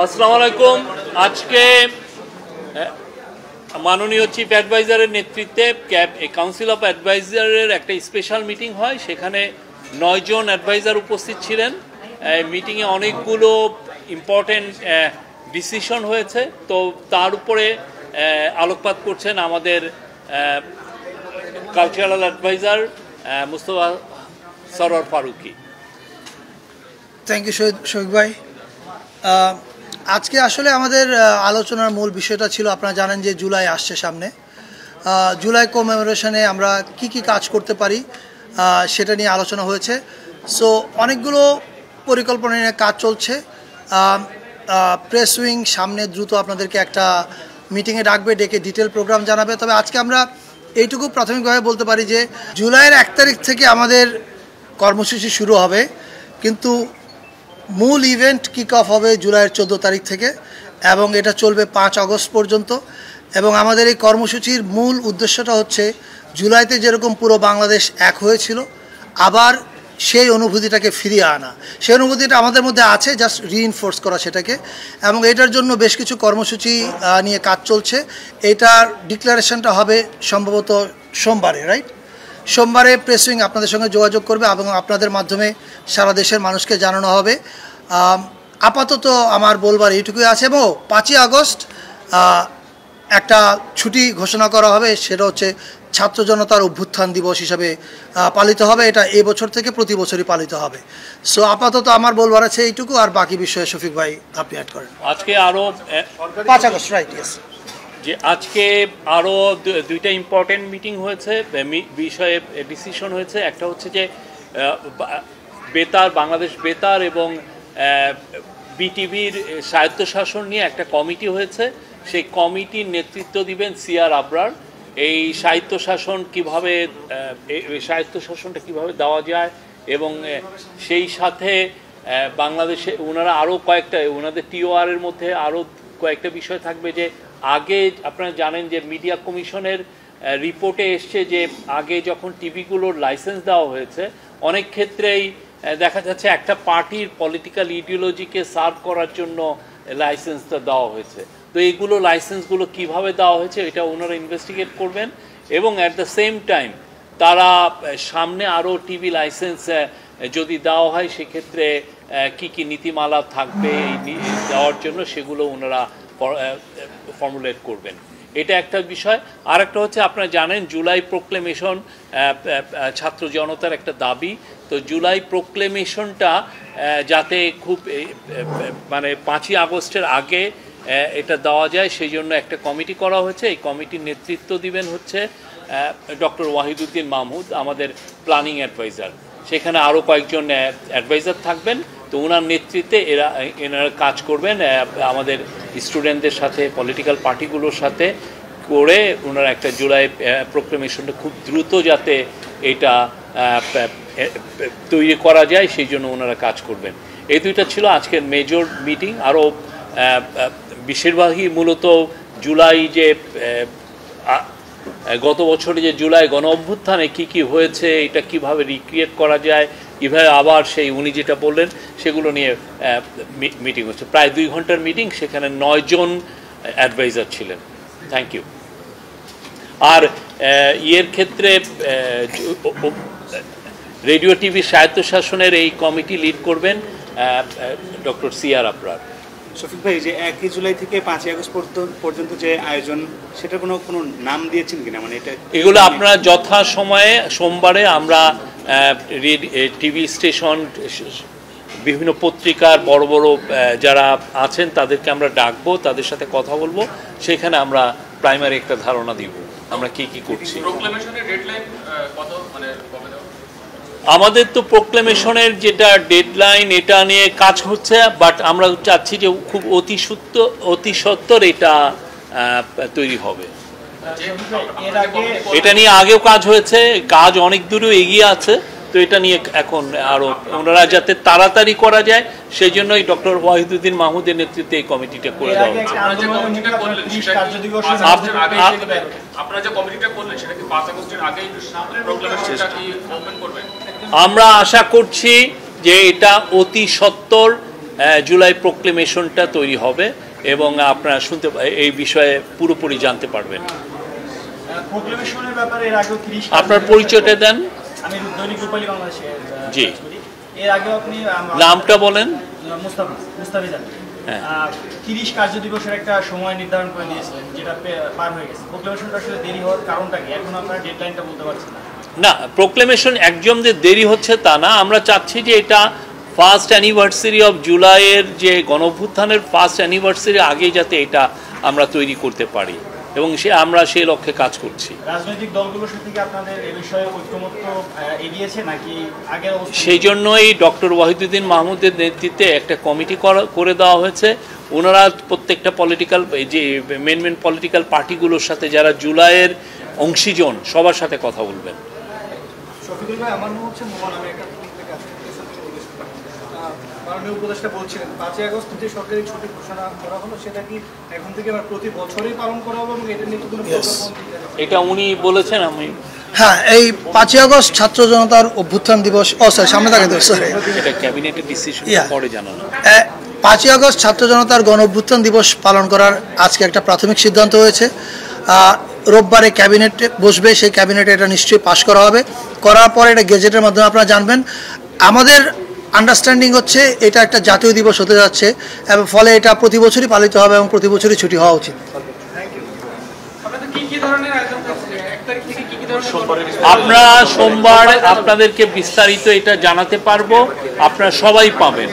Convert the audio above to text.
আসসালামু আলাইকুম। আজকে মাননীয় চিফ অ্যাডভাইজারের নেতৃত্বে কাউন্সিল অফ অ্যাডভাইজারের একটা স্পেশাল মিটিং হয়। সেখানে 9 জন অ্যাডভাইজার উপস্থিত ছিলেন। মিটিংয়ে অনেকগুলো ইম্পর্টেন্ট ডিসিশন হয়েছে, তো তার উপরে আলোকপাত করছেন আমাদের cultural adviser Mustafa Sarwar Farooqui. Thank you Shafiq ভাই। আজকে আসলে আমাদের আলোচনার মূল বিষয়টা ছিল, আপনারা জানেন যে জুলাই আসছে সামনে। জুলাই কমেমোরেশনে আমরা কি কাজ করতে পারি সেটা নিয়ে আলোচনা হয়েছে। সো অনেকগুলো পরিকল্পনা নিয়ে কাজ চলছে। প্রেস উইং সামনে দ্রুত আপনাদেরকে একটা মিটিংয়ে ডাকবে, ডেকে ডিটেল প্রোগ্রাম জানাবে। তবে আজকে আমরা এইটুকু প্রাথমিকভাবে বলতে পারি যে জুলাইয়ের 1 তারিখ থেকে আমাদের কর্মসূচি শুরু হবে, কিন্তু মূল ইভেন্ট কিক অফ হবে জুলাইয়ের 14 তারিখ থেকে এবং এটা চলবে 5 আগস্ট পর্যন্ত। এবং আমাদের এই কর্মসূচির মূল উদ্দেশ্যটা হচ্ছে জুলাইতে যেরকম পুরো বাংলাদেশ এক হয়েছিল, আবার সেই অনুভূতিটাকে ফিরিয়ে আনা। সেই অনুভূতিটা আমাদের মধ্যে আছে, জাস্ট রিইনফোর্স করা সেটাকে। এবং এটার জন্য বেশ কিছু কর্মসূচি নিয়ে কাজ চলছে। এটার ডিক্লারেশনটা হবে সম্ভবত সোমবারে, রাইট? সোমবারে প্রেস উইং আপনাদের সঙ্গে যোগাযোগ করবে এবং আপনাদের মাধ্যমে সারা দেশের মানুষকে জানানো হবে। আপাতত আমার বলবার এইটুকুই আছে। এবং 5ই আগস্ট একটা ছুটি ঘোষণা করা হবে, সেটা হচ্ছে ছাত্র জনতার অভ্যুত্থান দিবস হিসাবে পালিত হবে। এটা এই বছর থেকে প্রতি বছরই পালিত হবে। সো আপাতত আমার বলবার আছে এইটুকু, আর বাকি বিষয়ে শফিক ভাই আপনি অ্যাড করেন। আজকে আরও 5 আগস্ট, রাইট? ইয়েস। যে আজকে আরও 2টা ইম্পর্টেন্ট মিটিং হয়েছে, বিষয়ে ডিসিশন হয়েছে। একটা হচ্ছে যে বেতার, বাংলাদেশ বেতার এবং বিটিভির স্বায়ত্তশাসন নিয়ে একটা কমিটি হয়েছে। সেই কমিটির নেতৃত্ব দিবেন সিআর আবরার। এই স্বায়ত্তশাসনটা কীভাবে দেওয়া যায় এবং সেই সাথে বাংলাদেশে ওনারা আরও কয়েকটা, ওনাদের টিওআরের মধ্যে আরও কয়েকটা বিষয় থাকবে। যে আগে আপনারা জানেন যে মিডিয়া কমিশনের রিপোর্টে এসছে যে আগে যখন টিভিগুলোর লাইসেন্স দেওয়া হয়েছে, অনেক ক্ষেত্রেই দেখা যাচ্ছে একটা পার্টির পলিটিক্যাল ইডিওলজিকে সার্ভ করার জন্য লাইসেন্সটা দেওয়া হয়েছে। তো এইগুলো লাইসেন্সগুলো কিভাবে দেওয়া হয়েছে এটা ওনারা ইনভেস্টিগেট করবেন। এবং অ্যাট দ্য সেম টাইম তারা সামনে আরও টিভি লাইসেন্স যদি দেওয়া হয় সেক্ষেত্রে কি নীতিমালা থাকবে এই দেওয়ার জন্য, সেগুলো ওনারা ফর্মুলেট করবেন। এটা একটা বিষয়। আর একটা হচ্ছে, আপনারা জানেন জুলাই প্রোক্লেমেশন ছাত্র জনতার একটা দাবি। তো জুলাই প্রোক্লেমেশনটা যাতে খুব মানে 5ই আগস্টের আগে এটা দেওয়া যায়, সেই জন্য একটা কমিটি করা হয়েছে। এই কমিটির নেতৃত্ব দিবেন হচ্ছে ডক্টর ওয়াহিদুদ্দিন মাহমুদ, আমাদের প্ল্যানিং অ্যাডভাইজার। সেখানে আরও কয়েকজন অ্যাডভাইজার থাকবেন। তো ওনার নেতৃত্বে এনারা কাজ করবেন আমাদের স্টুডেন্টদের সাথে, পলিটিক্যাল পার্টিগুলোর সাথে করে ওনারা একটা জুলাই প্রোক্লেমেশনটা খুব দ্রুত যাতে এটা তৈরি করা যায় সেই জন্য ওনারা কাজ করবেন। এই 2টা ছিল আজকের মেজর মিটিং। আরও বেশিরভাগই মূলত জুলাই যে গত বছরে যে জুলাই গণ অভ্যুত্থানে কী হয়েছে, এটা কিভাবে রিক্রিয়েট করা যায়, কীভাবে আবার সেই উনি যেটা বললেন সেগুলো নিয়ে মিটিং হচ্ছে। প্রায় 2 ঘন্টার মিটিং, সেখানে 9 জন অ্যাডভাইজার ছিলেন। Thank you. আর ইয়ের ক্ষেত্রে রেডিও টিভি স্বায়ত্তশাসনের এই কমিটি লিড করবেন ডক্টর সিআর আবরার। শফিক ভাই, যে 1 জুলাই থেকে 5 আগস্ট পর্যন্ত যে আয়োজন, সেটা কোনো নাম দিয়েছেন কিনা? মানে এটা এগুলো আপনারা যথা সময়ে সোমবারে আমরা টিভি স্টেশন, বিভিন্ন পত্রিকার বড় বড় যারা আছেন তাদেরকে আমরা ডাকবো, তাদের সাথে কথা বলবো। সেখানে আমরা প্রাইমারি একটা ধারণা দিব আমরা কি করছি। আমাদের তো প্রোক্লেমেশনের যেটা ডেডলাইন, এটা নিয়ে কাজ হচ্ছে, বাট আমরা চাচ্ছি যে খুব অতি সত্বর এটা তৈরি হবে। এটা নিয়ে আগেও কাজ হয়েছে, কাজ অনেক দূরেও এগিয়ে আছে। তো এটা নিয়ে এখন আরও ওনারা যাতে তাড়াতাড়ি করা যায় সেই জন্যই ডক্টর ওয়াহিদুদ্দিন মাহমুদের নেতৃত্বে এই কমিটিটা করে দেওয়া হয়েছে। আমরা আশা করছি যে এটা অতি সত্বর জুলাই প্রোক্লেমেশনটা তৈরি হবে এবং আপনারা এই বিষয়ে পুরোপুরি জানতে পারবেন। প্রোক্লেমেশনের ব্যাপারে এর আগেও 30 আপনার পরিচয়টা দেন। আমি দৈনিক রূপালী বাংলাদেশের জি। এর আগেও আপনি নামটা বলেন। মুস্তাফিজান। হ্যাঁ। 30 কার্য দিবসের একটা সময় নির্ধারণ করে দিয়েছিলেন, যেটা পার হয়ে গেছে। প্রোক্লেমেশনটা আসলে দেরি হওয়ার কারণটা কি? এখন আপনারা ডেডলাইনটা বলতে পারছেন না? না, প্রোক্লেমেশন একদম যে দেরি হচ্ছে তা না। আমরা চাচ্ছি যে এটা ফার্স্ট অ্যানিভার্সারি অফ জুলাইয়ের যে গণঅভ্যুত্থানের ফার্স্ট অ্যানিভার্সারি আগে যাতে এটা আমরা তৈরি করতে পারি এবং আমরা সেই লক্ষ্যে কাজ করছি। রাজনৈতিক দলগুলোর সাথে কি আপনাদের এই বিষয়ে ঐক্যমত্য এগিয়েছে নাকি আগের অবস্থা? সেই জন্যই ডক্টর ওয়াহিদুদ্দিন মাহমুদের নেতৃত্বে একটা কমিটি করে দেওয়া হয়েছে। ওনারা প্রত্যেকটা পলিটিক্যাল যে মেন পলিটিক্যাল পার্টিগুলোর সাথে যারা জুলাইয়ের অংশীজন সবার সাথে কথা বলবেন। শফিকুল ভাই, আমার নাম হচ্ছে মোমান। আমি একটা মাননীয় উপদেষ্টা বলছিলেন 5ই আগস্ট যে সরকারি ছুটি ঘোষণা করা হলো, সেটা কি এখন থেকে প্রতি বছরই পালন করা হবে এবং এটা নিয়ে কোনো এটা উনি বলেছেন। আমি হ্যাঁ, এই 5ই আগস্ট ছাত্র জনতার অভ্যুত্থান দিবস, সামনে থাকে তো, সরি, এটা ক্যাবিনেটের ডিসিশন পরে জানানো। 5ই আগস্ট ছাত্র জনতার গণ অভ্যুত্থান দিবস পালন করার আজকে একটা প্রাথমিক সিদ্ধান্ত হয়েছে। রোববারে ক্যাবিনেটে বসবে, সেই ক্যাবিনেটে এটা নিশ্চয়ই পাশ করা হবে। করার পরে এটা গেজেটের মাধ্যমে আপনারা জানবেন। আমাদের আন্ডারস্ট্যান্ডিং হচ্ছে এটা একটা জাতীয় দিবস হতে যাচ্ছে এবং ফলে এটা প্রতি বছরই পালিত হবে এবং প্রতি বছরই ছুটি হওয়া উচিত। আমরা সোমবার আপনাদেরকে বিস্তারিত এটা জানাতে পারবো, আপনারা সবাই পাবেন।